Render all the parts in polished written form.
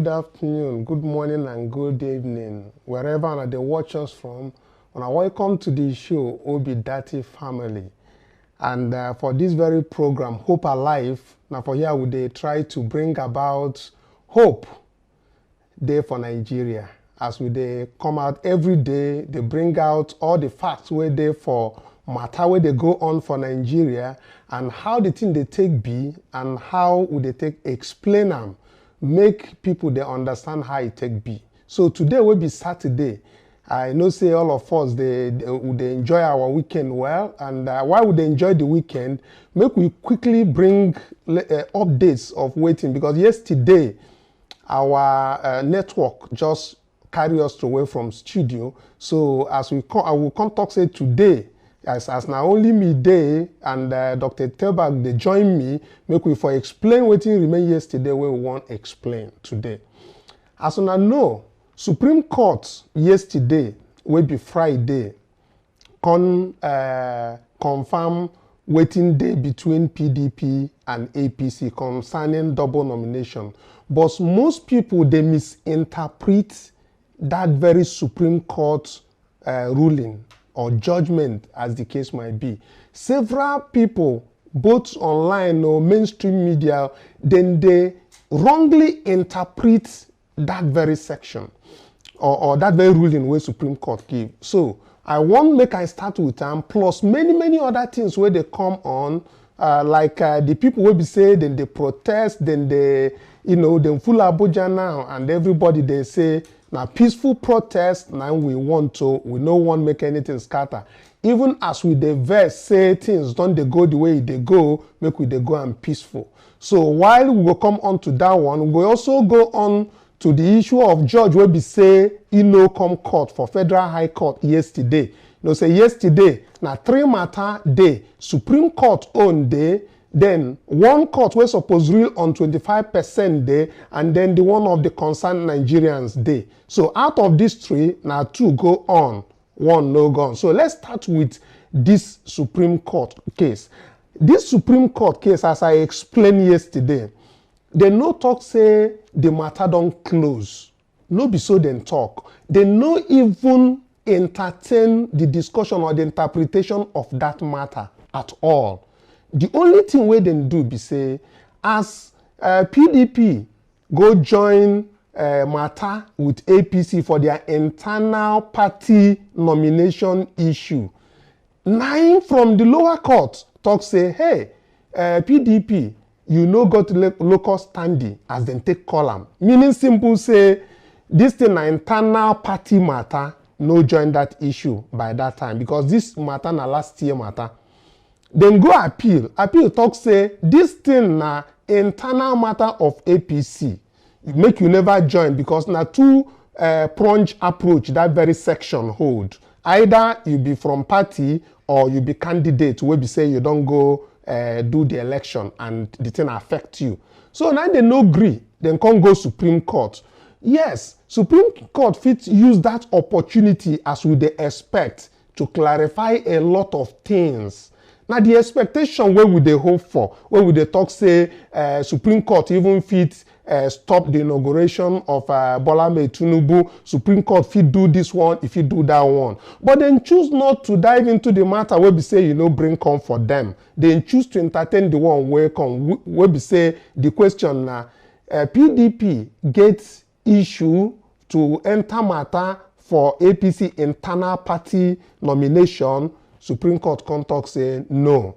good afternoon, good morning, and good evening, wherever they watch us from. And welcome to the show, Obi Dati Family. And for this very program, Hope Alive, now for here they try to bring about hope day for Nigeria. As they come out every day, they bring out all the facts where they for matter where they go on for Nigeria and how the thing they take be and how would they take explain them, make people they understand how it take be. So today will be Saturday. I know say all of us they enjoy our weekend well, and why would they enjoy the weekend? Make we quickly bring updates of waiting, because yesterday our network just carry us away from studio. So as we come, I will come talk say today, as now only me day and Dr. Tebak they join me, make we for explain wetin remain yesterday wey we want explain today. As una know, Supreme Court yesterday, wey be Friday, confirm waiting day between PDP and APC concerning double nomination. But most people, they misinterpret that very Supreme Court ruling or judgment, as the case might be. Several people, both online or mainstream media, then they wrongly interpret that very section or that very ruling where Supreme Court give. So I want make I start with them, plus many other things where they come on, like the people will be say, then they protest, then they, them full Abuja now, and everybody they say, now peaceful protest, now we no one make anything scatter. Even as we the verse say things don't they go the way they go, make we they go and peaceful. So while we will come on to that one, we also go on to the issue of judge will be say come court for Federal High Court yesterday. Say yesterday, now 3 matter day, Supreme Court on day, then one court was supposed to rule on 25% day, and then the one of the concerned Nigerians day. So out of these 3, now 2 go on, 1 no gone. So let's start with this Supreme Court case. This Supreme Court case, as I explained yesterday, they no talk say the matter don't close. No be so then talk. They no even entertain the discussion or the interpretation of that matter at all. The only thing we then do be say, as PDP go join matter with APC for their internal party nomination issue, 9 from the lower court talk say, hey, PDP, you know got local standing as then take column. Meaning simple say, this thing na internal party matter, no join that issue by that time, because this matter na last year matter. Then go appeal. Appeal talk say, this thing na internal matter of APC. Make you never join, because na 2 pronged approach that very section hold. Either you be from party or you be candidate where be say you don't go do the election and the thing affect you. So now they no agree, then come go Supreme Court. Yes, Supreme Court fit use that opportunity as we they expect to clarify a lot of things. Now the expectation where would they hope for, where would they talk say Supreme Court even fit stop the inauguration of Bola Tinubu, Supreme Court fit do this one, if you do that one. But then choose not to dive into the matter where we say, bring come for them. Then choose to entertain the one where come, where we say the question now, PDP gets issue to enter matter for APC internal party nomination. Supreme Court contact say no.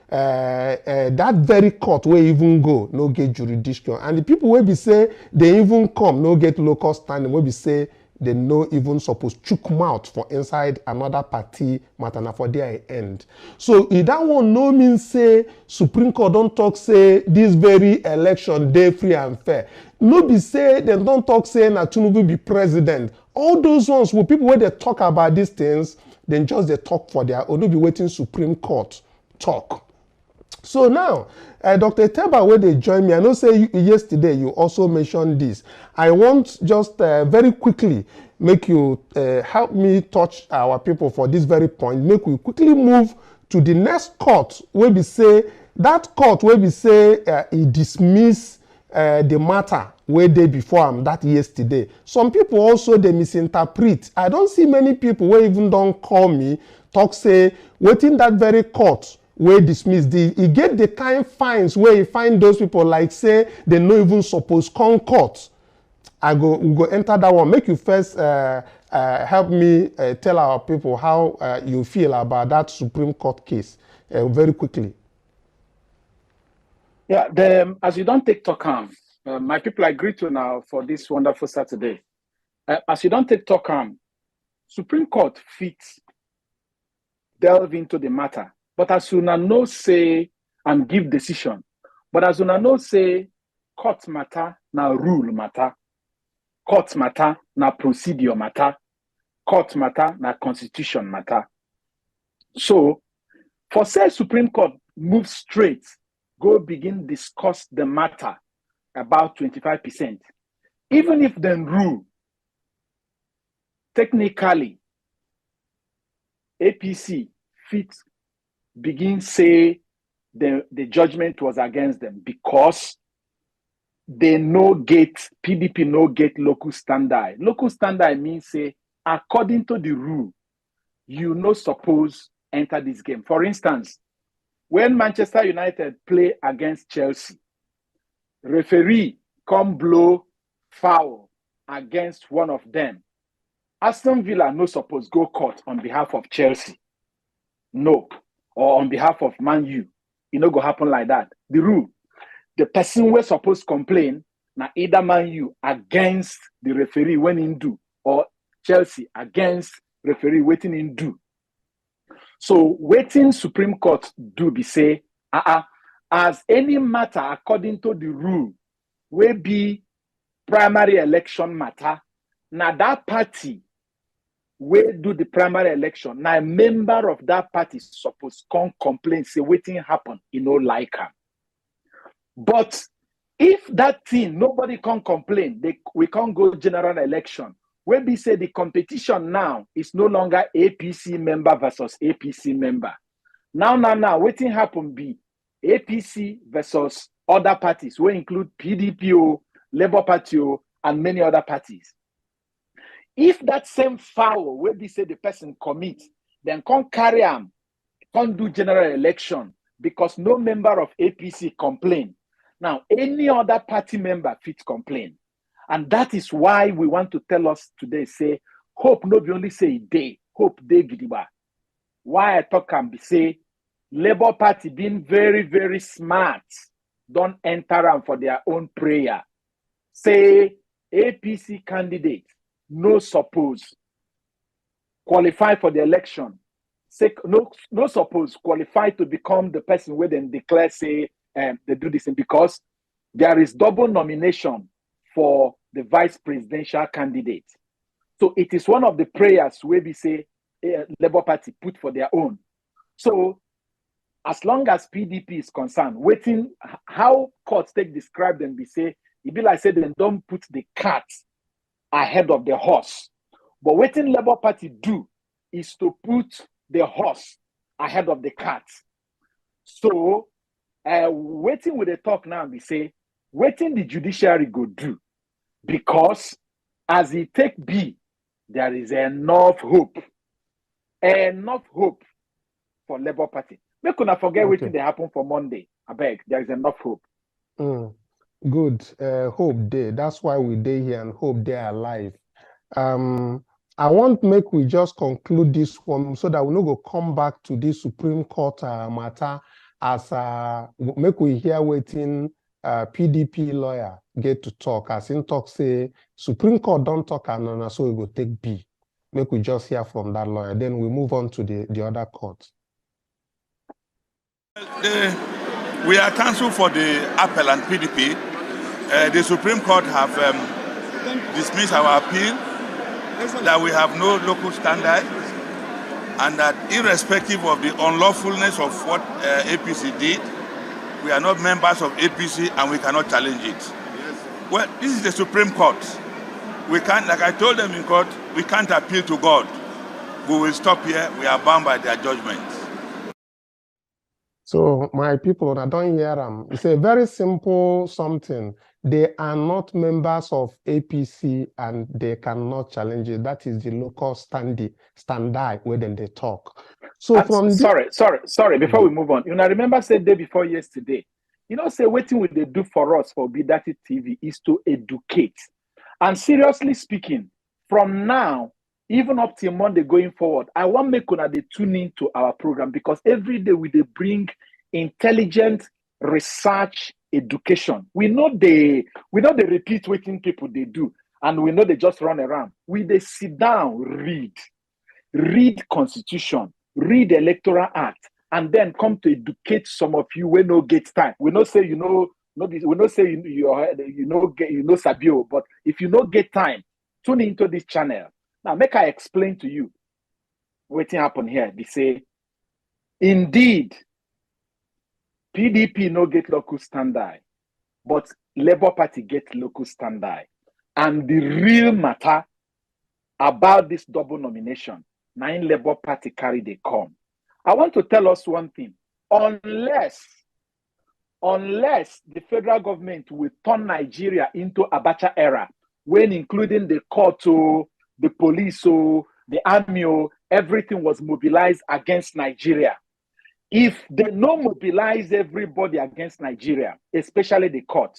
That very court where even go, no get jurisdiction. And the people where be say they even come, no get local standing, where be say they no even supposed to chook mouth for inside another party matter for their end. So if that one no mean say Supreme Court don't talk say this very election day free and fair. No be say they don't talk say na Tinubu be president. All those ones with people where they talk about these things, then just they talk for their or no be waiting Supreme Court talk. So now, Dr. Teba, where they join me, I know say yesterday you also mentioned this. I want just very quickly make you help me touch our people for this very point. Make we quickly move to the next court where we say, that court where we say he dismiss the matter where they before am that yesterday. Some people also they misinterpret. I don't see many people where even don't call me talk say waiting that very court where dismiss the he get the kind fines where you find those people like say they no even suppose come court. We go enter that one. Make you first help me tell our people how you feel about that Supreme Court case very quickly. Yeah, as you don't take talk my people, I greet you now for this wonderful Saturday. As you don't take talk Supreme Court fits delve into the matter, but as you know say and give decision, but as you know say court matter now rule matter, court matter na procedure matter, court matter na constitution matter. So for say Supreme Court move straight, go begin discuss the matter about 25%. Even if then rule, technically, APC fit begin say the judgment was against them because they no get, PDP no get local standard. Local standard means say, according to the rule, you no suppose enter this game. For instance, when Manchester United play against Chelsea, referee come blow foul against one of them. Aston Villa no suppose go court on behalf of Chelsea. No. Or on behalf of Man U. It no go happen like that. The rule, the person we're supposed to complain, na either Man U against the referee when in do, or Chelsea against referee waiting in do. So waiting Supreme Court do be say, as any matter according to the rule, will be primary election matter, now that party will do the primary election. Now a member of that party supposed come complain, say waiting happen, like her. But if that thing, nobody can complain, we can't go general election. When we say the competition now is no longer APC member versus APC member. Now, waiting happen be APC versus other parties, we include PDP, Labour Party, and many other parties. If that same foul, where we say the person commit, then can't carry on, can't do general election because no member of APC complain. Now, any other party member fit complain. And that is why we want to tell us today, say, hope not be only say day, hope day gidiba. Why I talk can be say, Labour Party being very, very smart, don't enter them for their own prayer. Say, APC candidate, no suppose, qualify for the election. Say, no suppose, qualify to become the person where then declare, say, they do this, because there is double nomination for the vice presidential candidate. So it is one of the prayers where we say Labour Party put for their own. So as long as PDP is concerned, waiting how courts take describe them, we say, it be like say they don't put the cat ahead of the horse. But waiting Labour Party do is to put the horse ahead of the cat. So waiting with the talk now, we say, waiting the judiciary go do. Because as it take be, there is enough hope for Labour Party. We could not forget what they happen for Monday. I beg, there is enough hope. Good. Hope day. That's why we day here and hope they are alive. I want make we just conclude this one so that we no go come back to this Supreme Court matter as make we hear waiting PDP lawyer get to talk. As in talk say Supreme Court don't talk and so we go take B. Make we just hear from that lawyer. Then we move on to the other courts. We are counsel for the appellant PDP. The Supreme Court have dismissed our appeal that we have no local standard and that irrespective of the unlawfulness of what APC did, we are not members of APC and we cannot challenge it. Well, this is the Supreme Court. We can't, like I told them in court, we can't appeal to God. We will stop here. We are bound by their judgments. So my people, I don't hear them. It's a very simple something. They are not members of APC and they cannot challenge it. That is the local standby where then they talk. So from sorry. Before we move on, you know, I remember said day before yesterday. You know, say waiting what they do for us for Bidati TV is to educate. And seriously speaking, from now, even up till Monday going forward, I want make una they tune into our program because every day we they bring intelligent research education. We know they repeat what people they do, and we know they just run around. We they sit down, read Constitution, read Electoral Act, and then come to educate some of you when no get time. We not say we not say you know Sabio, but if you not get time, tune into this channel. Now make I explain to you what happen here. They say, indeed, PDP no get local standby, but Labour Party get local standby. And the real matter about this double nomination, 9 Labour Party carry they come. I want to tell us one thing. Unless the federal government will turn Nigeria into Abacha era, when including the court, the police, the army, everything was mobilized against Nigeria. If they no mobilize everybody against Nigeria, especially the court,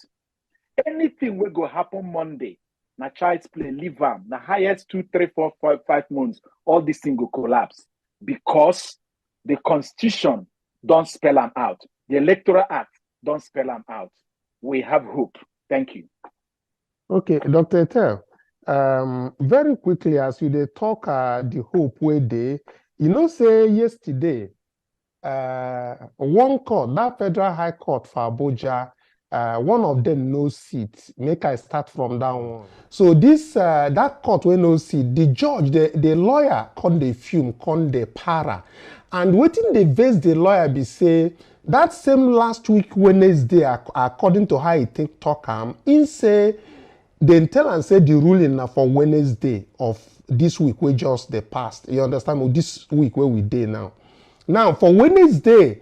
anything will go happen Monday. Na child's play, leave them. The highest 2, 3, 4, 5 months, all this thing will collapse because the Constitution don't spell them out. The Electoral Act don't spell them out. We have hope. Thank you. Okay, Dr. Etel, very quickly as you they talk the hope way day, you know, say yesterday, one court, that Federal High Court for Abuja, one of them no seat. Make I start from that one. So this that court wey no seat, the judge, the lawyer con the fume, con the para. And waiting they base the lawyer be say that same last week Wednesday, according to how he take talk in say they tell and say the ruling now for Wednesday of this week we just the past. You understand? Well, this week where we day now. Now for Wednesday,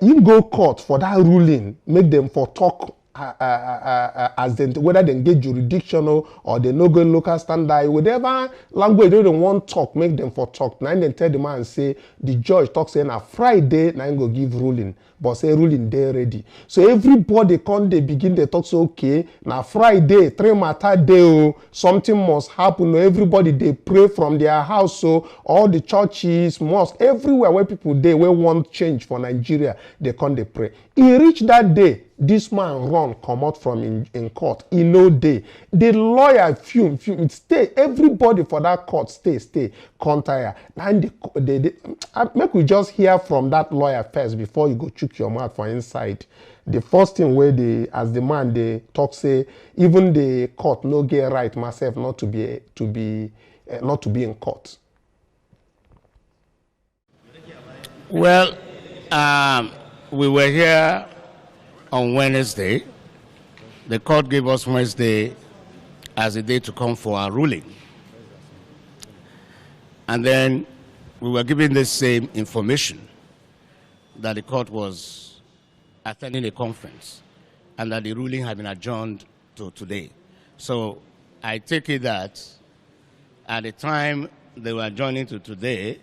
you go court for that ruling, make them for talk as them whether they get jurisdictional or they no go local standard, whatever language they don't want talk, make them for talk. Now then tell the man say the judge talk saying a Friday, now go give ruling, but say ruling they ready. So everybody come they begin they talk so okay. Now Friday, 3 matter day, something must happen. Everybody they pray from their house, so all the churches, mosques, everywhere where people they will want change for Nigeria, they come they pray. He reached that day. This man run come out from in court. He no day. The lawyer fume stay. Everybody for that court stay. Contire. And make we just hear from that lawyer first before you go chook your mouth for inside. The first thing where as the man they talk say even the court no get right myself not to be in court. Well, we were here on Wednesday. The court gave us Wednesday as a day to come for our ruling. And then we were given the same information that the court was attending a conference and that the ruling had been adjourned to today. So I take it that at the time they were adjourning to today,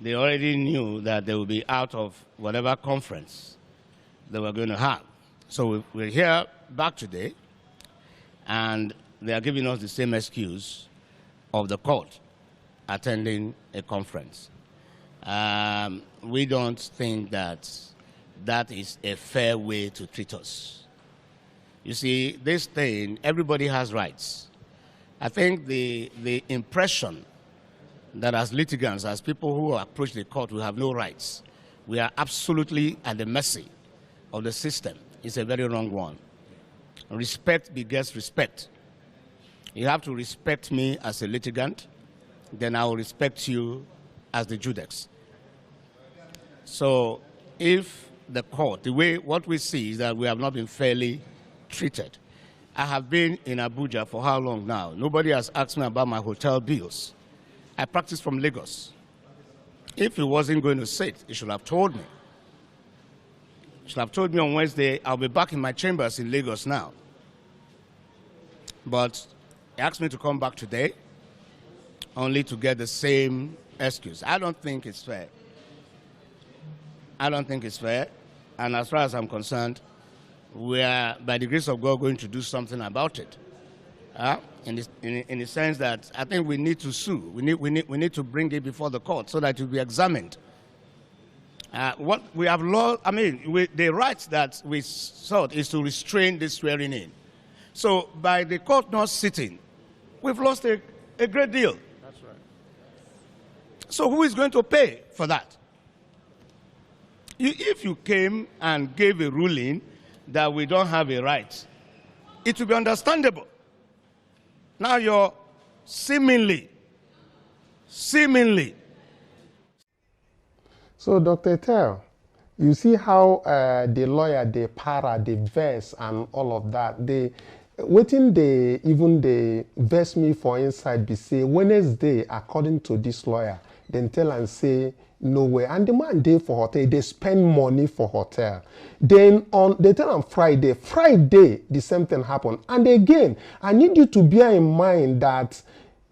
they already knew that they would be out of whatever conference they were going to have. So we're here back today, and they are giving us the same excuse of the court attending a conference. We don't think that that is a fair way to treat us. You see, this thing, everybody has rights. I think the impression that as litigants, as people who approach the court, we have no rights. We are absolutely at the mercy of the system. It's a very wrong one. Respect begets respect. You have to respect me as a litigant, then I will respect you as the judex. So if the court, what we see is that we have not been fairly treated. I have been in Abuja for how long now? Nobody has asked me about my hotel bills. I practice from Lagos. If he wasn't going to sit, he should have told me. should have told me on Wednesday, I'll be back in my chambers in Lagos now. But he asked me to come back today, only to get the same excuse. I don't think it's fair. I don't think it's fair. And as far as I'm concerned, we are, by the grace of God, going to do something about it. In the sense that I think we need to sue. We need to bring it before the court so that it will be examined. What we have lost, the rights that we sought is to restrain this swearing in. So by the court not sitting, we've lost a great deal. That's right. So who is going to pay for that? If you came and gave a ruling that we don't have a right, it will be understandable. Now you're seemingly. So, Dr. Tell, you see how the lawyer, the para, the verse, and all of that, they verse me for inside be say Wednesday, according to this lawyer, then tell and say no way. And the man day for hotel, they spend money for hotel. Then they tell on Friday, the same thing happened. And again, I need you to bear in mind that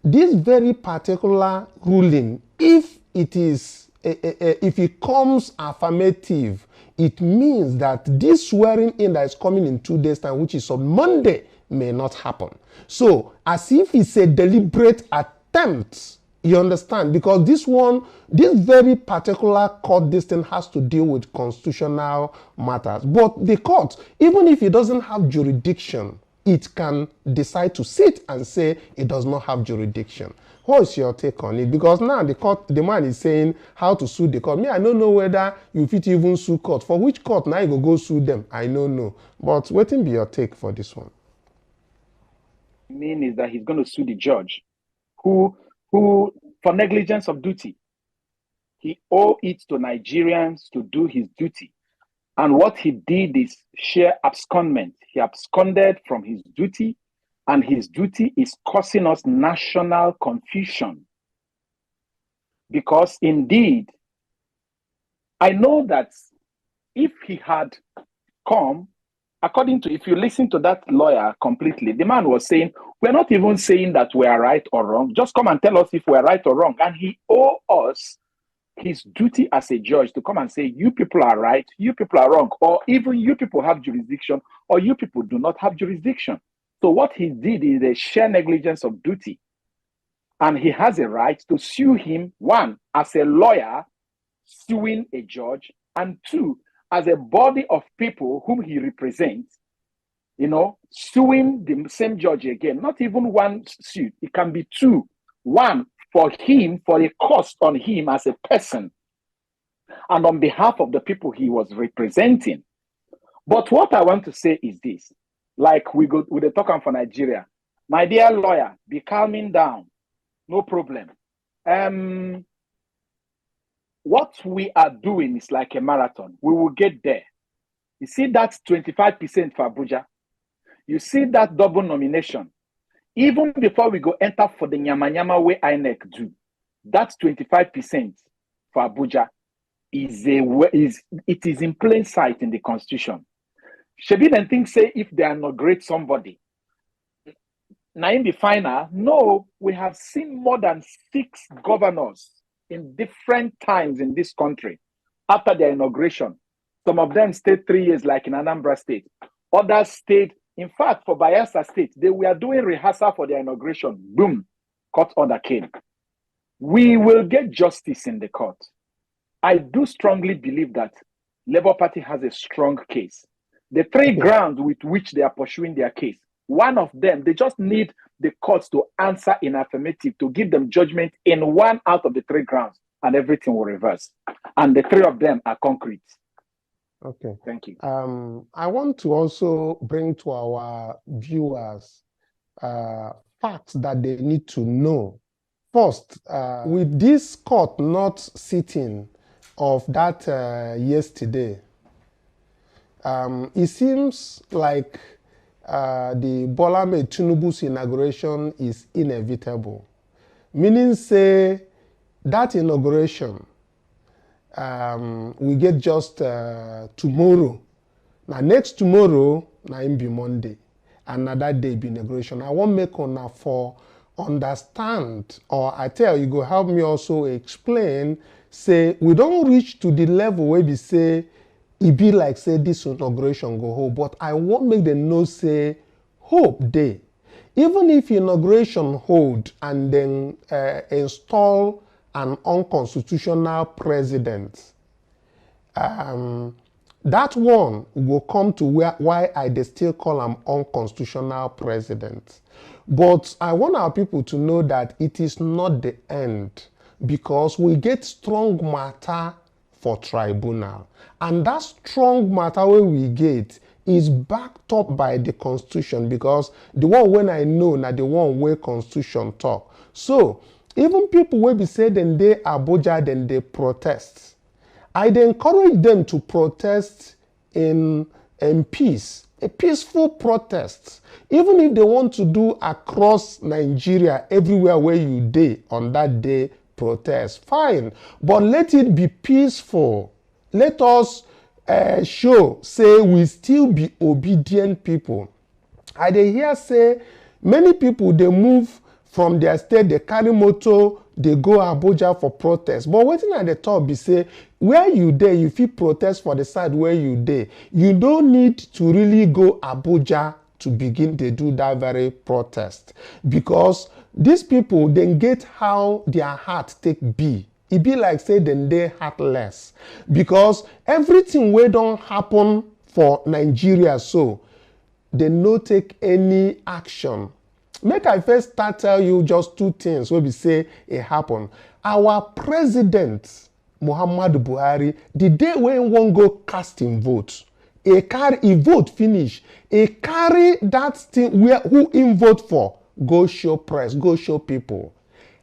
this very particular ruling, if it comes affirmative, it means that this swearing in that is coming in 2 days' time, which is on Monday, may not happen. So, as if it's a deliberate attempt, you understand? Because this very particular court, this thing has to deal with constitutional matters. But the court, even if it doesn't have jurisdiction, it can decide to sit and say it does not have jurisdiction. What's your take on it? Because now the man is saying how to sue the court. Me, I don't know whether you fit even sue court. For which court now you go sue them? I don't know. But what will be your take for this one? Mean is that he's going to sue the judge who for negligence of duty. He owed it to Nigerians to do his duty. And what he did is sheer abscondment. He absconded from his duty, and his duty is causing us national confusion. Because indeed, I know that if he had come, according to, if you listen to that lawyer completely, the man was saying, we're not even saying that we are right or wrong. Just come and tell us if we're right or wrong. And he owes us his duty as a judge to come and say, you people are right, you people are wrong, or even you people have jurisdiction, or you people do not have jurisdiction. So what he did is a sheer negligence of duty. And he has a right to sue him, one, as a lawyer suing a judge, and two, as a body of people whom he represents, suing the same judge again. Not even one suit, it can be two. One, for him, for a cost on him as a person, and on behalf of the people he was representing. But what I want to say is this, like we go with the talk for Nigeria. My dear lawyer, be calming down, no problem. What we are doing is like a marathon. We will get there. You see that's 25% for Abuja. You see that double nomination. Even before we go enter for the nyama way INEC do, that's 25% for Abuja. It is in plain sight in the constitution. Shebi then think say if they inaugurate somebody, now in the final, no, we have seen more than 6 governors in different times in this country after their inauguration. Some of them stayed 3 years, like in Anambra State. Others stayed, in fact, for Bayelsa State, they were doing rehearsal for their inauguration. Boom, court order came. We will get justice in the court. I do strongly believe that Labour Party has a strong case. The 3 grounds with which they are pursuing their case, one of them, they just need the courts to answer in affirmative, to give them judgment in 1 out of the 3 grounds, and everything will reverse. And the 3 of them are concrete. Okay. Thank you. I want to also bring to our viewers facts that they need to know. First, with this court not sitting of that yesterday, it seems like the Bola Ahmed Tinubu's inauguration is inevitable. Meaning, say, that inauguration we get just tomorrow Now next tomorrow, na im be Monday. Another day be inauguration. I want make una for understand, or I tell you go help me also explain, say we don't reach to the level where we say it be like say this inauguration go hold, but I want make them know say hope day. Even if inauguration hold and then install an unconstitutional president, that one will come to why I still call him unconstitutional president. But I want our people to know that it is not the end, because we get strong matter for tribunal. And that strong matter where we get is backed up by the constitution, because the one when I know na the one where constitution talk. So even people will be saying then they Abuja, then they protest. I encourage them to protest in peace, a peaceful protest. Even if they want to do across Nigeria, everywhere where you day on that day, protest, fine. But let it be peaceful. Let us show, say we still be obedient people. I dey hear say many people, they move from their state, they carry motor, they go Abuja for protest. But wetin at the top be say, where you dey, you fit protest for the side where you dey. You don't need to really go Abuja to begin to do that very protest. Because these people, then get how their heart take be. It be like say then they heartless. Because everything wey don happen for Nigeria, so they no take any action. Make I first start tell you just two things wey be say it happen. Our president, Muhammadu Buhari, the day when one go cast him vote, he vote finish, he carry that thing where who him vote for, go show press, go show people.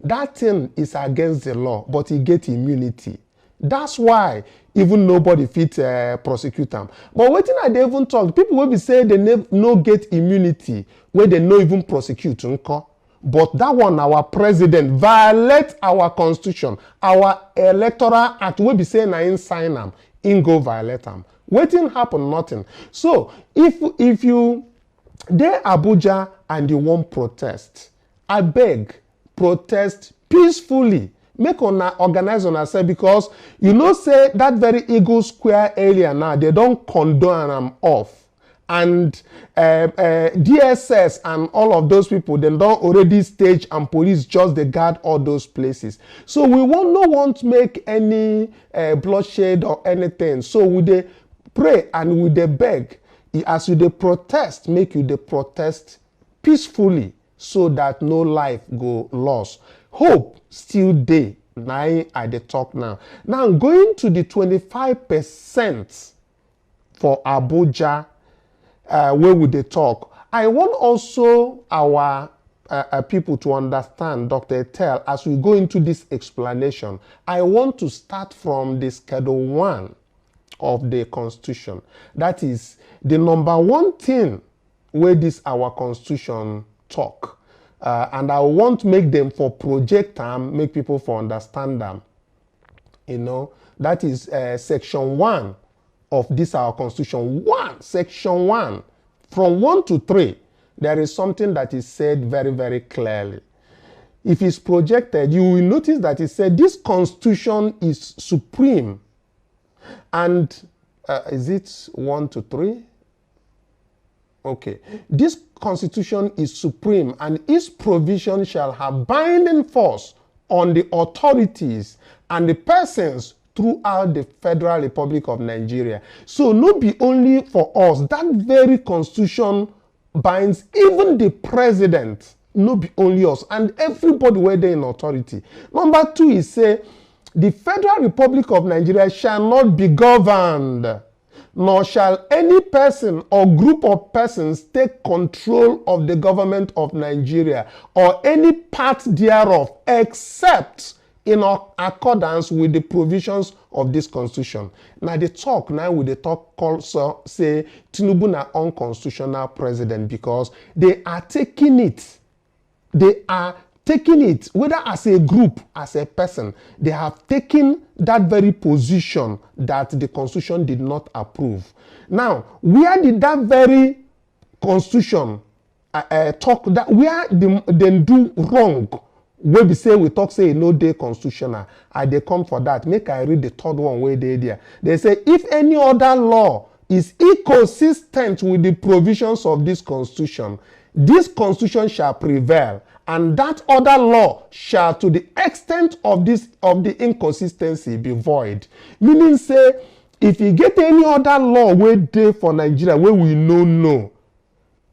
That thing is against the law, but he get immunity. That's why even nobody fit prosecute him. But wetin I dey even talk, people will be say they no get immunity, where they no even prosecute. But that one, our president violate our constitution, our electoral act. We be saying na him sign am, him go violate am. Wetin happen? Nothing. So if you dey Abuja and you want protest, I beg, protest peacefully. Make una organize on ourselves, because you know say that very Eagle Square area now, they don't condone them off. And DSS and all of those people, they don't already stage, and police just they guard all those places. So we no want to make any bloodshed or anything. So we dey pray and we dey beg. As you dey protest, make you dey protest peacefully, so that no life go lost. Hope still dey. Now I dey talk now. Now going to the 25% for Abuja, where would they talk? I want also our people to understand, Dr. Etel, as we go into this explanation, I want to start from the Schedule 1 of the Constitution. That is the number one thing where this our Constitution talk. And I want to make them for project them, make people for understand them. You know, that is Section 1 of this our Constitution. Section 1, from 1 to 3, there is something that is said very, very clearly. If it's projected, you will notice that it said this Constitution is supreme. And is it 1 to 3? Okay. This Constitution is supreme, and its provision shall have binding force on the authorities and the persons throughout the Federal Republic of Nigeria. So not be only for us, that very Constitution binds even the president, not be only us, and everybody where they in authority. Number 2 is say, the Federal Republic of Nigeria shall not be governed, nor shall any person or group of persons take control of the government of Nigeria or any part thereof, except in accordance with the provisions of this Constitution. Now the talk now with the talk also say Tinubu na unconstitutional president, because they are taking it. They are taken it, whether as a group, as a person, they have taken that very position that the Constitution did not approve. Now, where did that very Constitution talk that where they do wrong? Where we talk say no day constitutional, they come for that. Make I read the third one where they there. They say if any other law is inconsistent with the provisions of this constitution shall prevail, and that other law shall, to the extent of the inconsistency, be void. Meaning say, if you get any other law where dey for Nigeria where we know,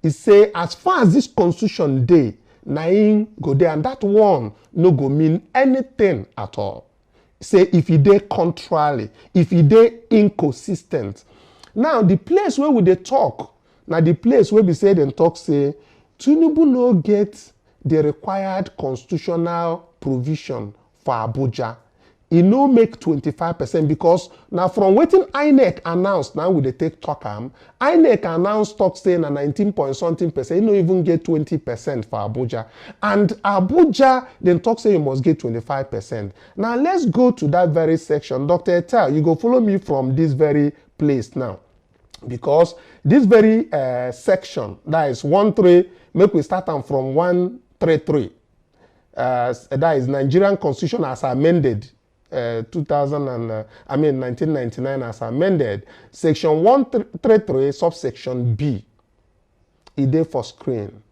it say as far as this constitution dey, na im go there, and that one no go mean anything at all. Say if e dey contrary, if e dey inconsistent. Now the place where we dey talk, na the place where we say dem talk say Tinubu no get the required constitutional provision for Abuja. E no make 25% because now from wetin INEC announced, now we dey take talk am. INEC announced talk say na 19 point something percent. E no even get 20% for Abuja. And Abuja then talk say you must get 25%. Now let's go to that very section. Dr. Etel, you go follow me from this very place now. Because this very section, that is 1.3, make we start am from 133. That is Nigerian Constitution as amended. 1999 as amended. Section 133, subsection B. It dey for screen.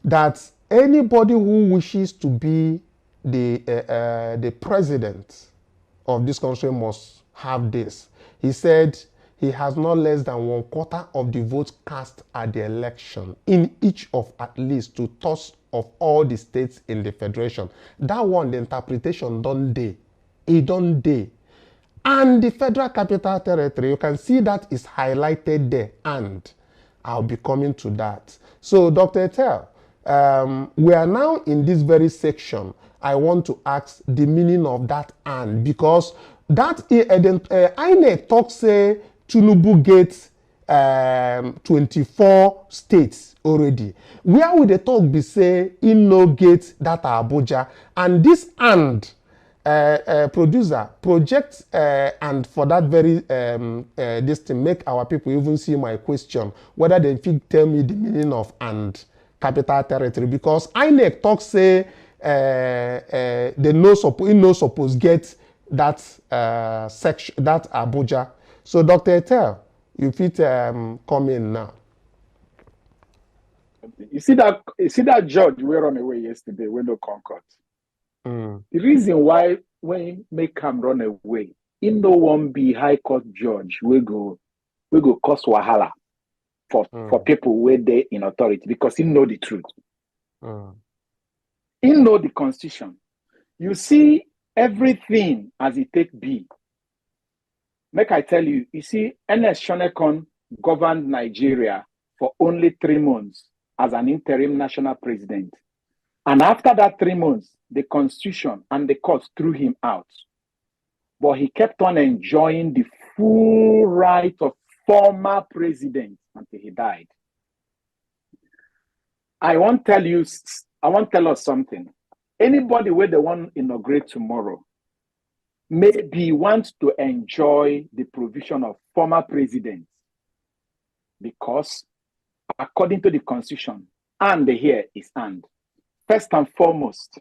That anybody who wishes to be the president of this country must have this. He said he has not less than 1/4 of the votes cast at the election in each of at least 2/3 of all the states in the federation. That one, the interpretation don't dey. It don't dey. And the Federal Capital Territory, you can see that is highlighted there, and I'll be coming to that. So, Dr. Etel, we are now in this very section. I want to ask the meaning of that "and," because that INEC talk say Tinubu gets 24 states already. Where would the talk be say in no get that Abuja, and this "and" producer project and for that very this to make our people even see my question whether they fit tell me the meaning of "and" capital territory, because INEC talk say they no suppose get that section, that Abuja. So Dr. Etel, you fit come in now. You see that judge we run away yesterday when no concord. The reason why when make him run away, in no one be high court judge we go cause wahala for people where they in authority, because he know the truth. He know the constitution. You see everything as it take be. Make I tell you, you see, Ernest Shonekon governed Nigeria for only 3 months as an interim national president. And after that 3 months, the constitution and the courts threw him out. But he kept on enjoying the full right of former president until he died. I want to tell us something. Anybody where they want to inaugurate tomorrow maybe wants to enjoy the provision of former presidents, because according to the constitution, and here is "and." First and foremost,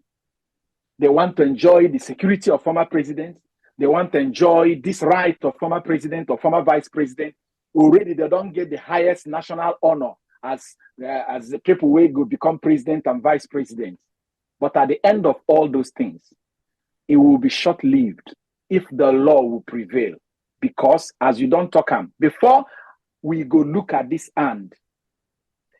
they want to enjoy the security of former presidents. They want to enjoy this right of former president or former vice president. Already they don't get the highest national honor as the people will go become president and vice president. But at the end of all those things, it will be short-lived if the law will prevail. Because as you don't talk before we go look at this "and,"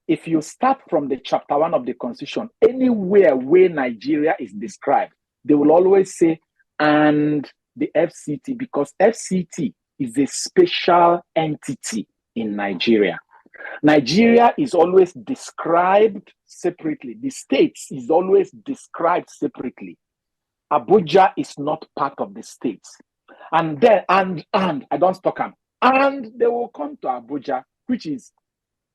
if you start from the chapter 1 of the constitution, anywhere where Nigeria is described, they will always say "and the FCT," because FCT is a special entity in Nigeria. Nigeria is always described separately. The states is always described separately. Abuja is not part of the states. And then, and I don't talk them. And they will come to Abuja, which is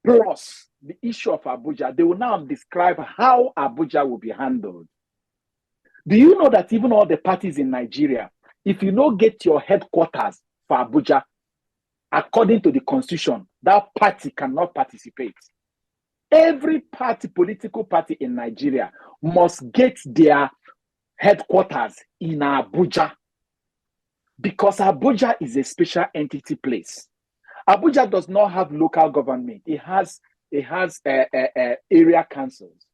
plus the issue of Abuja, they will now describe how Abuja will be handled. Do you know that even all the parties in Nigeria, if you don't get your headquarters for Abuja, according to the constitution, that party cannot participate. Every party, political party in Nigeria must get their headquarters in Abuja, because Abuja is a special entity place. Abuja does not have local government. It has area councils.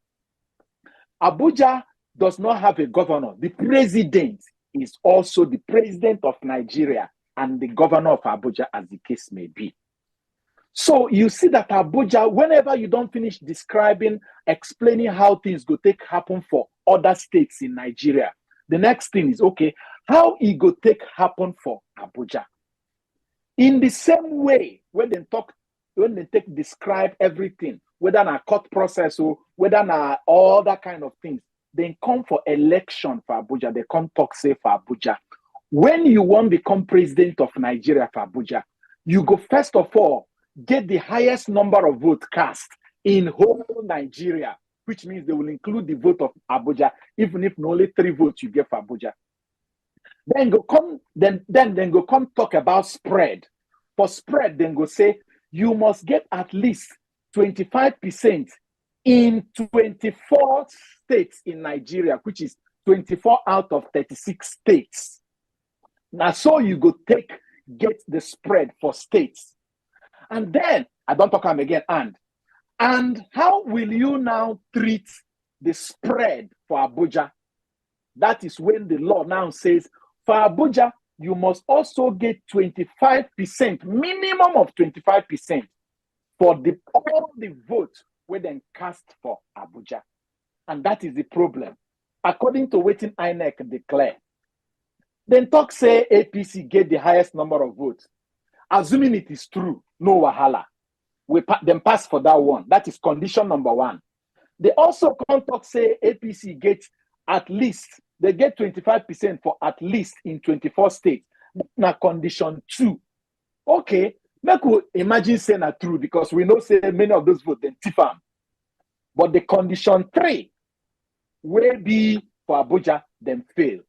Abuja does not have a governor. The president is also the president of Nigeria and the governor of Abuja, as the case may be. So you see that Abuja, whenever you don't finish describing, explaining how things go take happen for other states in Nigeria, the next thing is, okay, how it go take happen for Abuja? In the same way, when they describe everything, whether na court process or whether na all that kind of things, they come for election for Abuja. They come talk say for Abuja. When you want to become president of Nigeria for Abuja, you go first of all get the highest number of votes cast in whole Nigeria, which means they will include the vote of Abuja, even if only 3 votes you get for Abuja. Then go come talk about spread. For spread, then go say you must get at least 25% in 24 states in Nigeria, which is 24 out of 36 states. Now, so you go get the spread for states. And then, I don't talk about again, and how will you now treat the spread for Abuja? That is when the law now says, for Abuja, you must also get 25%, minimum of 25% for all the votes where then cast for Abuja. And that is the problem. According to what INEC declare, then talk say APC get the highest number of votes. Assuming it is true, no wahala. Then pass for that one. That is condition number 1. They also come talk say APC gets at least, they get 25% for at least in 24 states. Now condition 2. Okay, make we imagine saying that true, because we know say many of those votes then tifam. But the condition 3 will be for Abuja, then fail.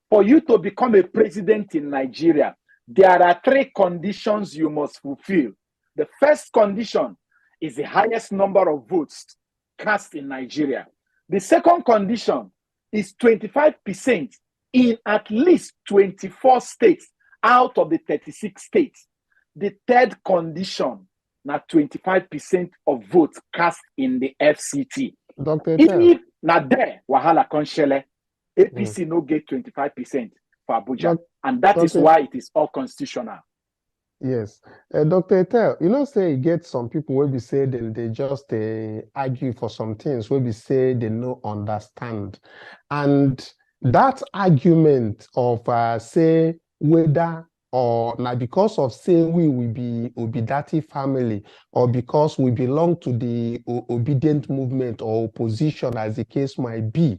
For you to become a president in Nigeria, there are 3 conditions you must fulfill. The first condition is the highest number of votes cast in Nigeria. The second condition is 25% in at least 24 states out of the 36 states. The third condition, now 25% of votes cast in the FCT. Dr. If now there, wahala conshele, APC no get 25% for Abuja. And that is why it is all constitutional. Yes. Dr. Etel, you know, say you get some people where we say they just argue for some things, where we say they no understand. And that argument of say whether or not because of say we will be Obidati family, or because we belong to the obedient movement or opposition, as the case might be,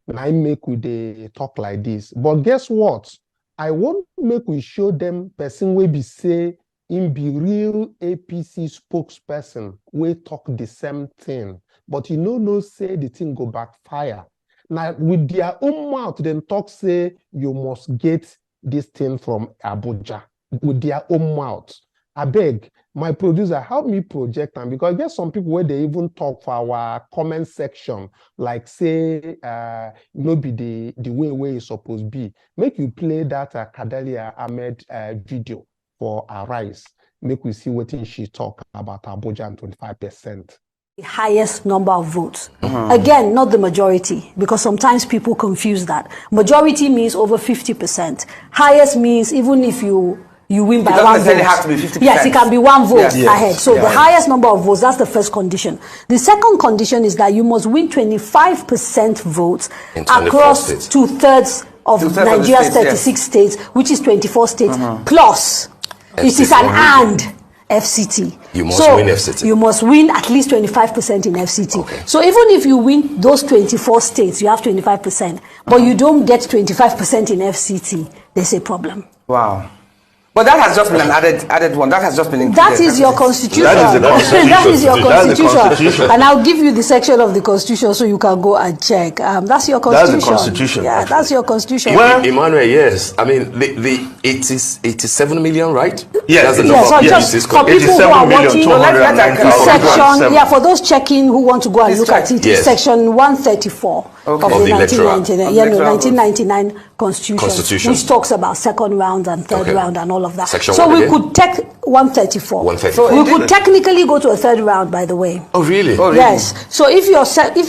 and I make with the talk like this. But guess what? I won't make we show them person will be say in be real APC spokesperson we talk the same thing, but you know no say the thing go backfire. Now with their own mouth then talk say you must get this thing from Abuja with their own mouth. I beg my producer help me project them, because there's some people where they even talk for our comment section like say no be the way it's supposed to be. Make you play that Kadalia Ahmed video for Arise. Make we see what she talk about Abuja and 25%. The highest number of votes. Again, not the majority, because sometimes people confuse that. Majority means over 50%. Highest means even if you win by 1 vote. It doesn't have to be 50%. Yes, it can be 1 vote ahead. So the highest number of votes, that's the first condition. The second condition is that you must win 25% votes across 2/3 of Nigeria's 36 states, which is 24 states, plus it is an and FCT. You must win FCT. You must win at least 25% in FCT. Okay. So even if you win those 24 states, you have 25%, but you don't get 25% in FCT, there's a problem. Wow. But that has just been an added one. That has just been included. That is your constitution. That is the constitution. That is your constitution. That's the constitution. And I'll give you the section of the constitution so you can go and check. That's your constitution. That's the constitution. Yeah, actually. that's your constitution. Well, Emmanuel, yes. I mean, it is 87 million, right? Yes. That's the number So of just for people who are watching, section, for those checking who want to go and look at it, yes. Section 134 of the 1999 Constitution, which talks about second round and third round and all of that. Section so we again? could take 134. 134. So we could technically go to a third round, by the way. Oh, really? Yes. So if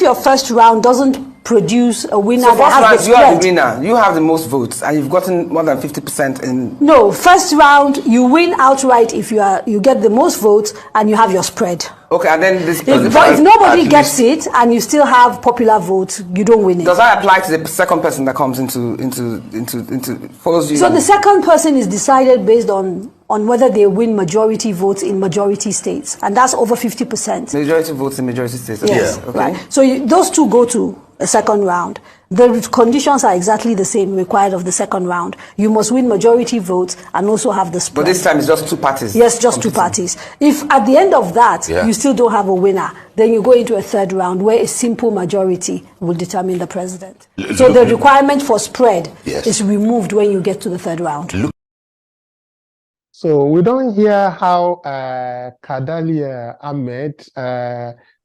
your first round doesn't produce a winner, So that has round, the you are the spread. winner. You have the most votes, and you've gotten more than 50% in. No, first round you win outright if you get the most votes and you have your spread. Okay, and then this. If nobody gets it and you still have popular votes, you don't win it. Does that apply to the second person that comes into follows you? So the second person is decided based on whether they win majority votes in majority states, and that's over 50%. Majority votes in majority states. Yes, okay. right. So those two go to a second round. The conditions are exactly the same required of the second round. You must win majority votes and also have the spread. But this time it's just two parties. Yes, just two parties. If at the end of that you still don't have a winner, then you go into a third round where a simple majority will determine the president. So the requirement for spread is removed when you get to the third round. So we don't hear how Kadalia Ahmed,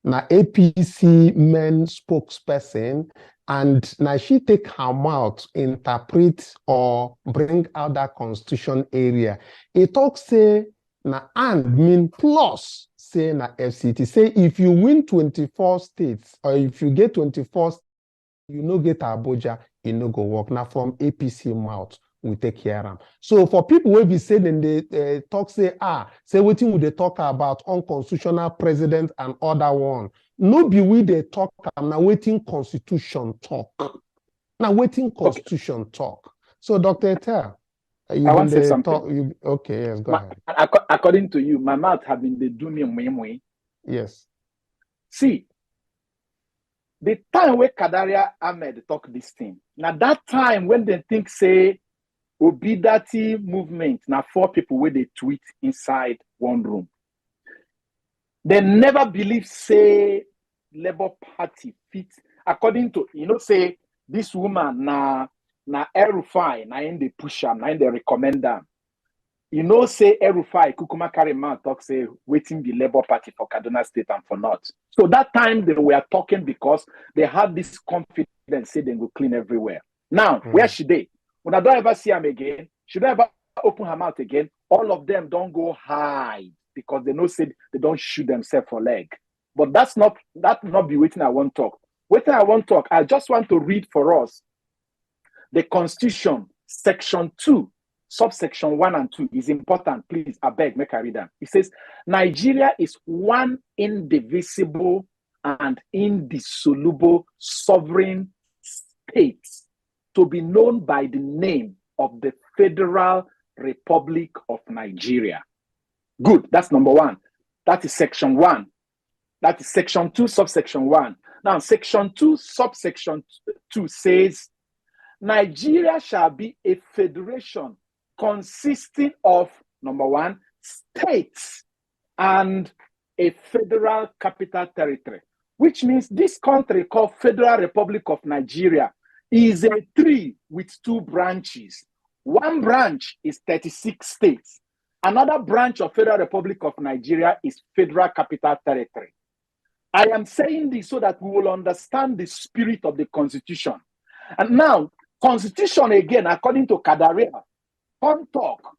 na APC men spokesperson, and now she take her mouth interpret or bring out that constitution area. It talks say na and mean plus say na FCT. Say if you win 24 states or if you get 24 states, you no get Abuja, you no go work. Now from APC mouth we take care of them. So for people who be saying they talk say what would they talk about unconstitutional president and other one. No be we they talk now waiting constitution talk. Now waiting constitution talk. So Dr. Etel, I want to say something. Okay, yes, go ahead. According to you, my mouth have been the do me. Yes. See, the time where Kadaria Ahmed talk this thing, now that time when they think say Obidati movement, now 4 people where they tweet inside one room. They never believe say Labour Party fit according to say this woman na Erufai na in the push am, na in the recommend am. Say Erufai Kukuma carry man talk say waiting the Labour Party for Kaduna State and for North. So that time they were talking because they had this confidence say they will clean everywhere. Now where should they? When I don't ever see them again, should I ever open her mouth again? All of them don't go hide because they know say they don't shoot themselves for leg. But that not be waiting I want talk. Waiting I want talk. I just want to read for us the Constitution, Section 2, subsection 1 and 2 is important. Please, I beg, make I read them. It says, Nigeria is one indivisible and indissoluble sovereign state to be known by the name of the Federal Republic of Nigeria. Good, that's number 1. That is Section 1. That is Section 2, subsection 1. Now, Section 2, subsection 2 says, Nigeria shall be a federation consisting of, number 1, states and a federal capital territory, which means this country called Federal Republic of Nigeria is a tree with 2 branches. One branch is 36 states. Another branch of Federal Republic of Nigeria is Federal Capital Territory. I am saying this so that we will understand the spirit of the Constitution. And now, Constitution again, according to Kadaria, Contalk,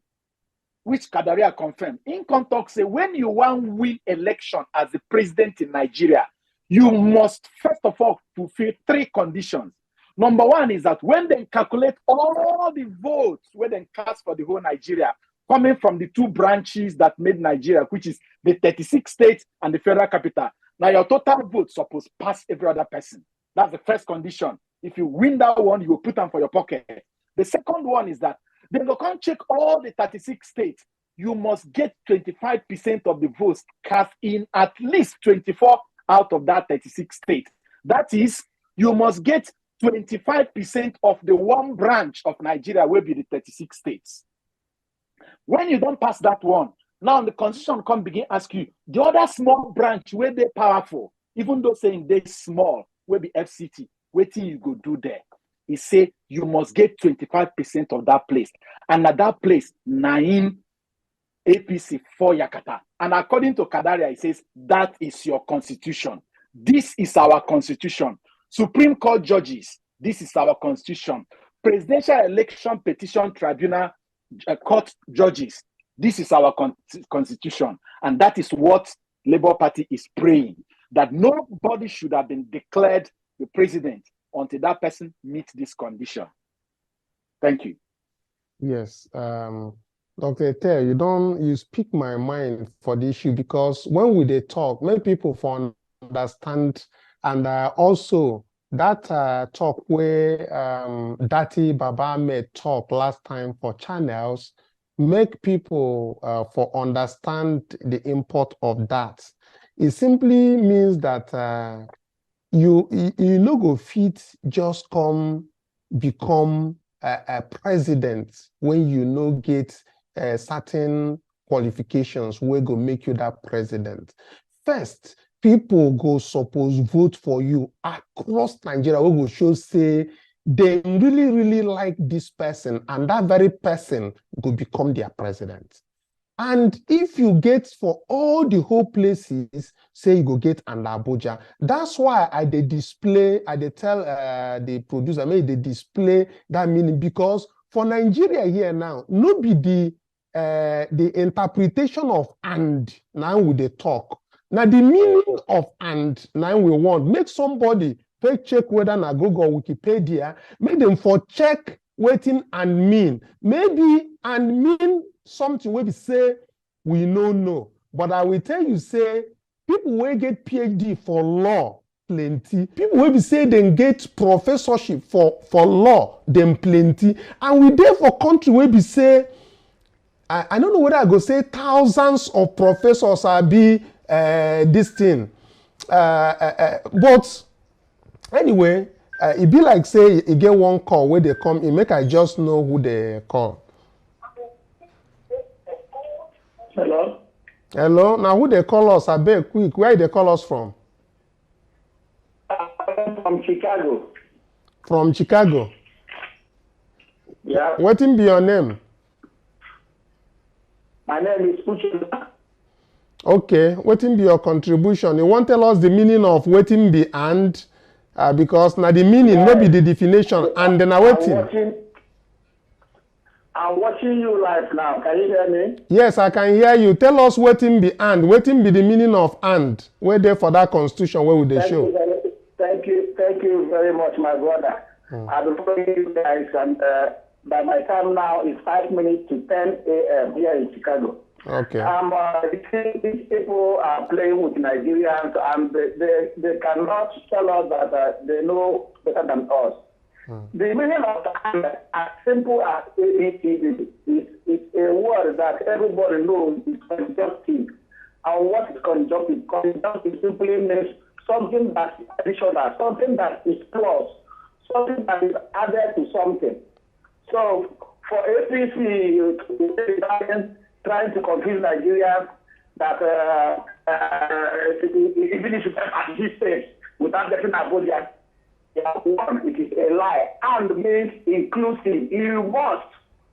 which Kadaria confirmed, in Contalk say when you want to win election as the president in Nigeria, you must first of all fulfill 3 conditions. Number 1 is that when they calculate all the votes when they cast for the whole Nigeria, coming from the 2 branches that made Nigeria, which is the 36 states and the federal capital, now your total votes supposed to pass every other person. That's the first condition. If you win that one, you will put them for your pocket. The second one is that then you can't check all the 36 states. You must get 25% of the votes cast in at least 24 out of that 36 states. That is, you must get 25% of the one branch of Nigeria will be the 36 states. When you don't pass that one, now the constitution come begin ask you, the other small branch where they powerful, even though saying they small, will be FCT, waiting you go do there. He say you must get 25% of that place. And at that place, 9 APC for Yakata. And according to Kadaria, he says, that is your constitution. This is our constitution. Supreme Court judges, this is our constitution. Presidential Election Petition Tribunal court judges, this is our constitution. And that is what Labour Party is praying, that nobody should have been declared the president until that person meets this condition. Thank you. Yes. Dr. Ete, you speak my mind for the issue, because when we talk, many people for understand, and also that talk where Dati Baba made talk last time for channels, make people for understand the import of that. It simply means that you no go fit just become a president when you no get certain qualifications wey go make you that president. First, people go suppose vote for you across Nigeria, wey go show say they really like this person, and that very person go become their president. And if you get for all the whole places, say you go get under Abuja. That's why I tell the producer, maybe they display that meaning, because for Nigeria here now, no be the interpretation of and now we they talk. Now the meaning of and now we want make somebody check whether na Google or Wikipedia, make them for check waiting and mean. Maybe and mean something where we say we know. But I will tell you, say people will get PhD for law, plenty. People will be say they get professorship for law, them plenty. And we there for country where we say, I don't know whether I go say thousands of professors are be this thing. But anyway, it be like say you get one call where they come in, make I just know who they call. Hello? Hello? Now who they call us? I beg quick. Where they call us from? I'm from Chicago. From Chicago? Yeah. What be your name? My name is Uche. Okay. What be your contribution? You want to tell us the meaning of waiting be and? Because now the meaning, maybe the definition, and then I'm watching you live now. Can you hear me? Yes, I can hear you. Tell us waiting be and. Waiting be the meaning of and. We're there for that constitution. Where would they show? Thank you very much, my brother. I've been following you guys, and by my time now it's 5 minutes to 10 a.m. here in Chicago. Okay. These people are playing with Nigerians, and they cannot tell us that they know better than us. The meaning of the as simple as ABCD is a word that everybody knows is conjunctive. And what is conjunctive? Conjunctive simply means something that is additional, something that is plus, something that is added to something. So for APC, trying to confuse Nigerians that even if you at this stage without getting Abuja, it is a lie. And means inclusive. You must.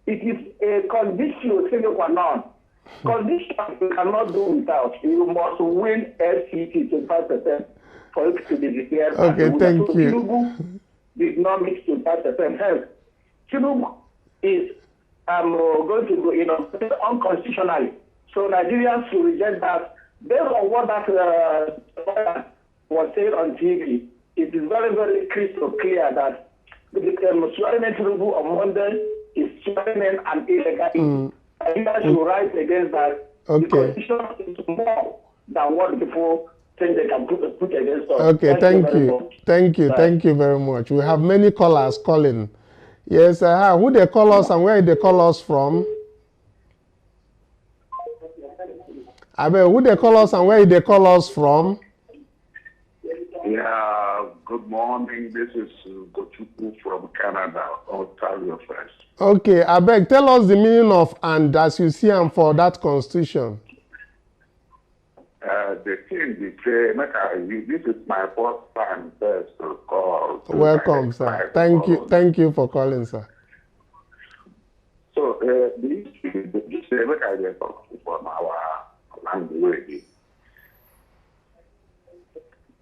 It is a condition sine qua non. Condition you cannot do without. You must win FCT 25% for it to be declared. Okay, thank you. Tinubu did not meet 25%. Hence, Tinubu is going to go unconstitutionally. So Nigerians should reject that. Based on what that was said on TV, it is very, very crystal clear that the swearing in Tinubu on Monday is swearing in an illegality. Nigerians should rise against that. Okay. The constitution is more than what people think they can put against us. Okay, thank you. Thank you very much. We have many callers calling. Yes, who they call us and where they call us from? Who they call us and where they call us from? Yeah, Good morning. This is Gochuku from Canada, Ontario first. Okay, Abeg, tell us the meaning of "and" as you see am for that constitution. The thing they say, this is my first time first to call. Welcome, sir. Thank you for calling, sir. So the issue, this is what I talk from our language.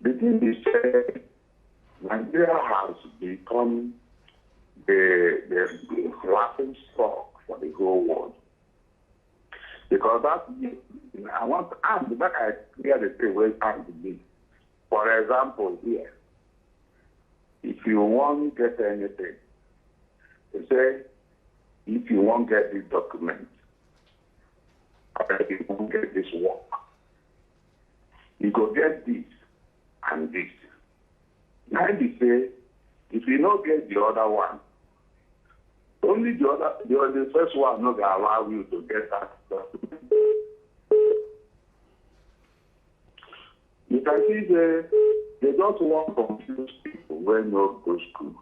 The thing is, Nigeria has become the laughing stock for the whole world. Because I want to ask, but I clear the thing where I'm to be. For example, here, if you want to get anything, you say, if you want to get this document, or if you want to get this work, you go get this and this. Now they say, if you don't get the other one, only the first one not going to allow you to get that document. You can see they don't want to confuse people when they go to school.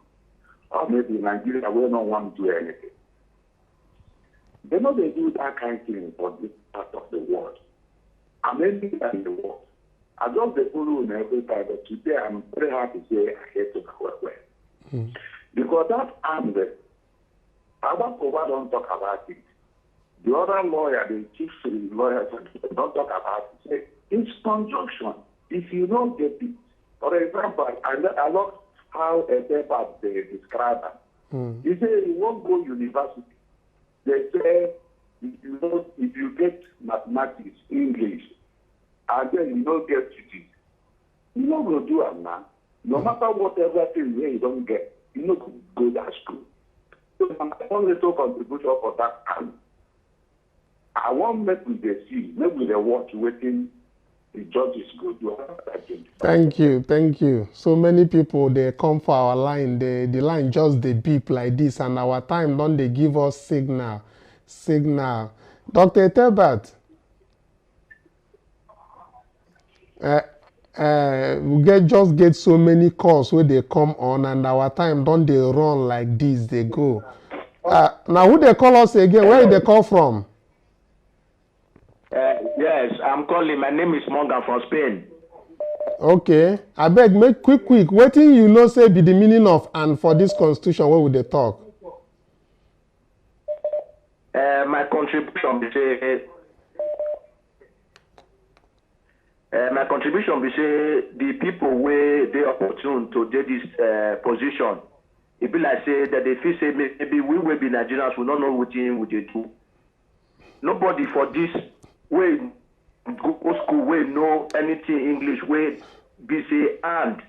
Or maybe Nigeria will not want to do anything. They know they do that kind of thing for this part of the world. I'm anywhere in the world. I just the follow in every time, but today I'm very happy to say I hate to work well. Because that anger, our cover don't talk about it. The other lawyer, the chief lawyers, don't talk about it. Say, it's conjunction. If you don't get it, for example, I love how a paper they describe it. He say you won't go university. They say if you get mathematics, English, and then you don't get Chidi, you don't go do it now. No matter whatever thing you don't get, you don't go to that school. So my own little contribution for that time. I want make with the see, make with the watch waiting. The judges go do it. Thank you. So many people they come for our line. The line just they beep like this, and our time don't they give us signal. Dr. Tebbat. We just get so many calls where they come on, and our time don't they run like this, they go. Now who they call us again? Where they call from? Yes, I'm calling. My name is Morgan from Spain. Okay. I beg, make quick. Waiting you know say be the meaning of "and" for this constitution, where would they talk? My contribution be say the people where they opportune to get this position. It be like say that they feel say maybe we will be Nigerians, we don't know what they do. Nobody for this way go school way know anything English way be say and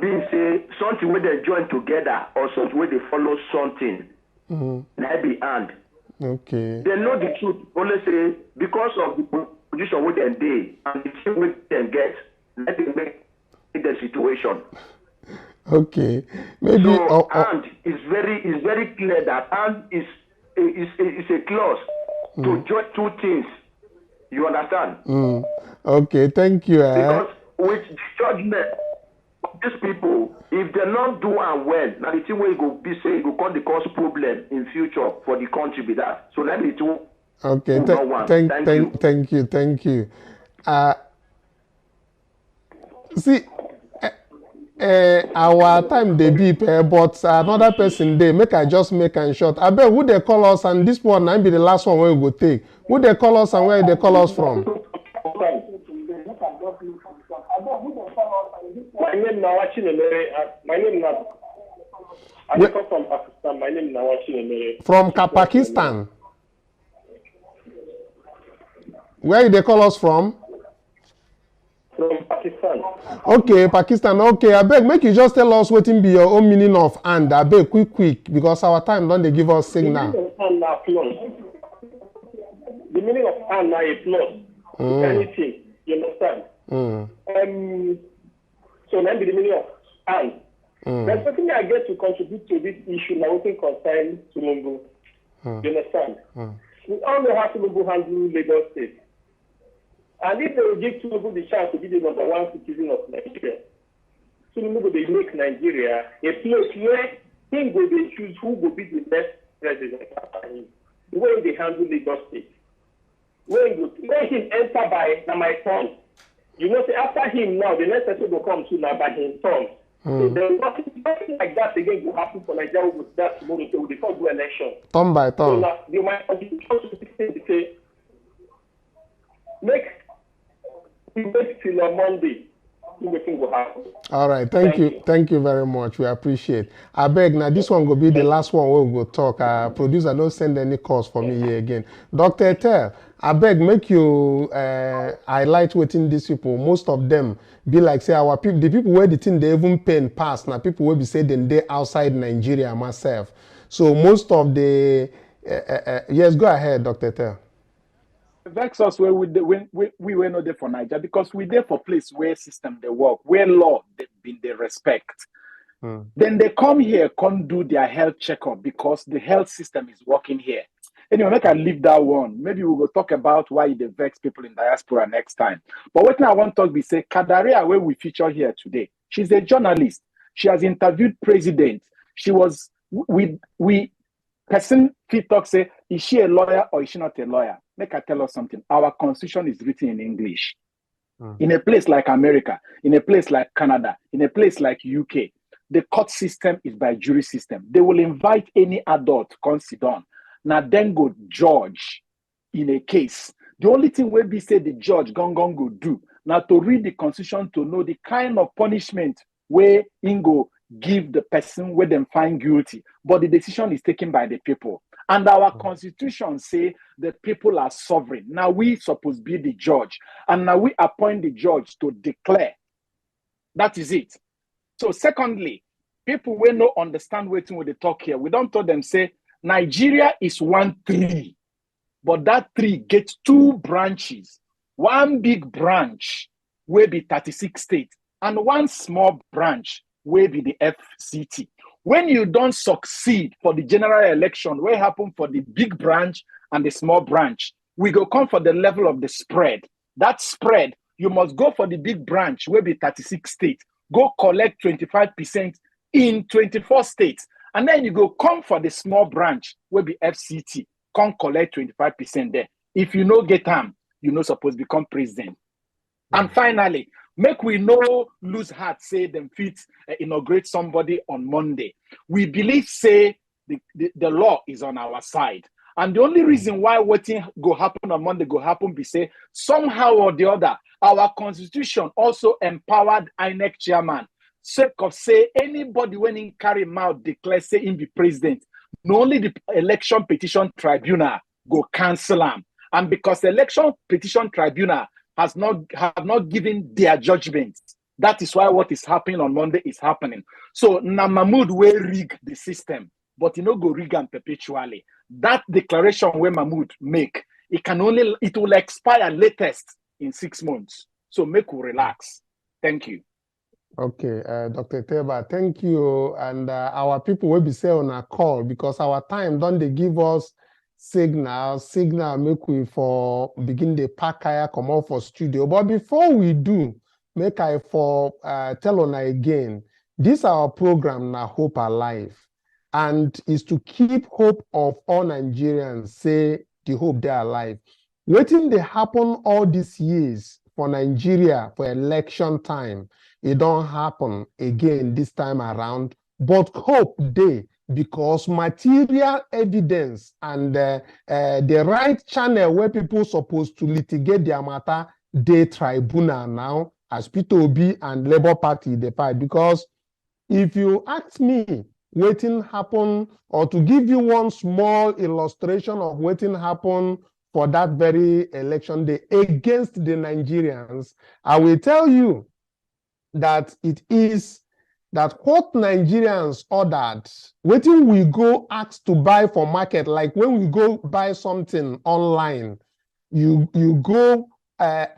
being say something where they join together or something where they follow something. That be and. Okay. They know the truth. Only say because of the position where they dey and the thing where they get, let them make the situation. Okay. Maybe so and is very clear that and is a clause to join two things. You understand? Okay, thank you. Because with the judgment of these people, if they not do and well, now the thing where you go be say you go cause problem in future for the country be that. So let me do. Okay, thank you. See, our time they beep, but another person they make I just make and short. I bet who they call us, and this one might be the last one where we go take. Who they call us and where they call us from? My name is Nawachinemere. I come from Pakistan. My name is Nawachinemere. From Pakistan. Where they call us from? From Pakistan. Okay, Pakistan. Okay, I beg, make you just tell us what be your own meaning of "and." I beg, quick, because our time don't they give us signal. The meaning of "and" now a plus. Anything, you understand? So now the meaning of "and." There's something I get to contribute to this issue now. We concern Tinubu. You understand? We all know how Tinubu handle Lagos State. And if they will give Tinubu the chance to be the number one citizen of Nigeria, Tinubu will make Nigeria a place where he will choose who will be the next president after him. The way they handle Lagos State. When he enter by my turn, you know, say after him now, the next person will come to now by his turn. So there's nothing like that again will happen for Nigeria with that tomorrow until the first election. Turn by turn. So now, you might say, make till on Monday. All right, thank you very much. We appreciate. I beg now, this one will be the last one we'll go talk. Producer, don't send any calls for me here again. Dr. Etel, I beg make you highlight within these people. Most of them be like say our people, the people where the thing they even paying pass. Now people will be saying they outside Nigeria myself. So most of the yes, go ahead, Dr. Etel. Vex us where we were not there for Nigeria because we there for place where system they work, where law they respect. Then they come here, can't do their health checkup because the health system is working here. Anyway, make I leave that one. Maybe we'll go talk about why they vex people in diaspora next time. But what I want to talk, we say Kadaria, where we feature here today. She's a journalist. She has interviewed president. She was person fit talk say, is she a lawyer or is she not a lawyer? Make I tell us something. Our constitution is written in English. In a place like America, in a place like Canada, in a place like UK, the court system is by jury system. They will invite any adult to come sit down. Now then go judge in a case. The only thing we be say the judge go do now to read the constitution to know the kind of punishment where Ingo give the person where them find guilty. But the decision is taken by the people. And our constitution say the people are sovereign. Now we supposed to be the judge. And now we appoint the judge to declare. That is it. So secondly, people will not understand waiting with the talk here. We don't tell them say, Nigeria is one tree. But that tree gets two branches. One big branch will be 36 states. And one small branch will be the FCT. When you don't succeed for the general election, what happen for the big branch and the small branch? We go come for the level of the spread. That spread, you must go for the big branch, will be 36 states. Go collect 25% in 24 states. And then you go come for the small branch, will be FCT. Come collect 25% there. If you no get them, you no supposed to become president. And finally, make we no lose heart, say them fit inaugurate somebody on Monday. We believe, say, the law is on our side. And the only reason why waiting go happen on Monday go happen be say, somehow or the other, our constitution also empowered INEC chairman. Sake of say, anybody when in carry mouth declare, say, in the president, not only the election petition tribunal go cancel them. And because the election petition tribunal have not given their judgment. That is why what is happening on Monday is happening. So Mahmoud will rig the system, but you know go rig them perpetually. That declaration where Mahmoud make, it will expire latest in 6 months. So make we relax. Thank you. Okay, Dr. Teba, thank you. And our people will be saying on a call because our time don't they give us signal make we for begin the pack come out for studio. But before we do, make I for tell on again, this our program now Hope Alive, and is to keep hope of all Nigerians, say the hope they are alive. Waiting they happen all these years for Nigeria for election time. It don't happen again this time around, but hope they because material evidence and the right channel where people supposed to litigate their matter, they tribunal now as P2B and Labour Party they fight. Because if you ask me waiting happen, or to give you one small illustration of waiting happen for that very election day against the Nigerians, I will tell you that it is that what Nigerians ordered, waiting we go ask to buy for market, like when we go buy something online, you go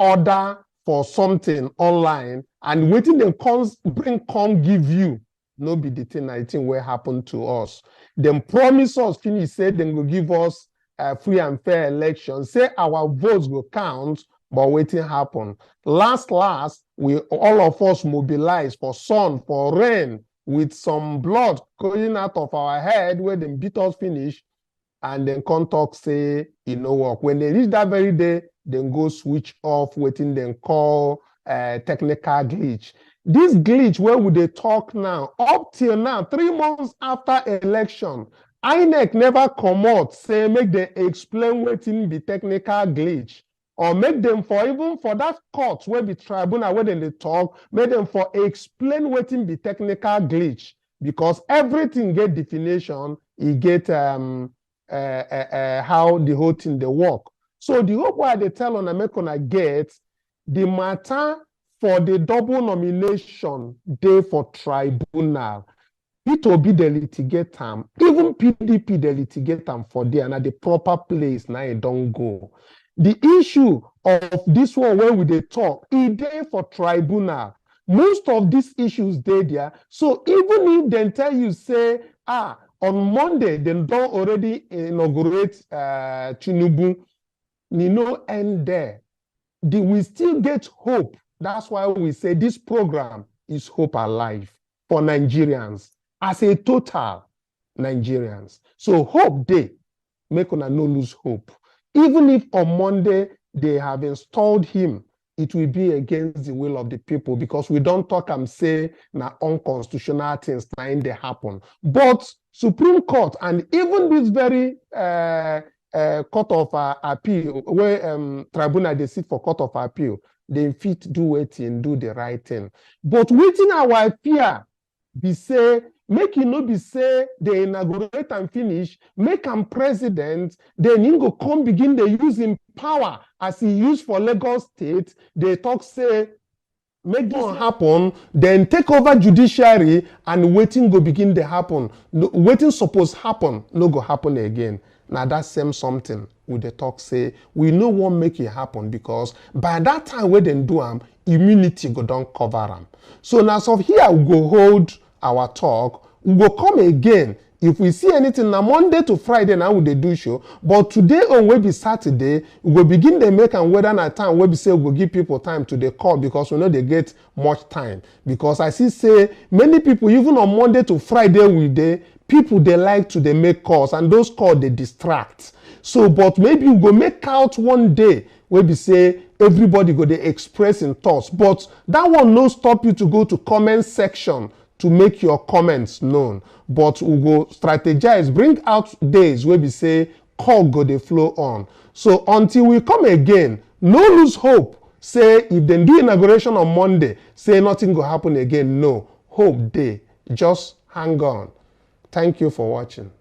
order for something online, and waiting them come give you, no be the thing I think will happen to us. Them promise us, finish say, then will give us a free and fair election, say our votes will count, But waiting happen. Last, we all of us mobilize for sun, for rain, with some blood going out of our head where they beat us finish, and then contact say, it no work. When they reach that very day, then go switch off, waiting, then call technical glitch. This glitch, where would they talk now? Up till now, 3 months after election, INEC never come out, say, make them explain waiting the technical glitch. Or make them even for that court where the tribunal where they talk, make them for explain waiting the technical glitch. Because everything get definition, it get how the whole thing they work. So the hope why they tell on America get the matter for the double nomination day for tribunal. P2B they litigate them, even PDP they litigate them for there, and at the proper place now it don't go. The issue of this one where we they talk, it day for tribunal. Most of these issues they there. So even if they tell you say, on Monday they don't already inaugurate Tinubu, you know, end there. We still get hope. That's why we say this program is hope alive for Nigerians as a total Nigerians. So hope they make una no lose hope. Even if on Monday they have installed him, it will be against the will of the people, because we don't talk and say na unconstitutional things trying to happen. But Supreme Court and even this very Court of Appeal, where tribunal they sit for Court of Appeal, they fit do waiting, do the right thing. But waiting our fear be say, make it not be say they inaugurate and finish, make him president, then he go come begin they use him power as he used for Lagos State. They talk say, make this happen, then take over judiciary, and waiting go begin to happen. No, waiting suppose happen, no go happen again. Now that same something with the talk say, we no one make it happen, because by that time when they do them, immunity go down cover them. So now so here we go hold our talk, we will come again. If we see anything now Monday to Friday now we dey do show, but today on will be Saturday, we will begin to make and whether na time we be say we will give people time to the call, because we know they get much time. Because I see say many people even on Monday to Friday we dey, people they like to they make calls, and those calls they distract. So but maybe we go make out one day where we say everybody go they express in thoughts, but that one no stop you to go to comment section to make your comments known. But we go strategize, bring out days where we say call go they flow on. So until we come again, no lose hope. Say if they do inauguration on Monday, say nothing go happen again. No, hope day. Just hang on. Thank you for watching.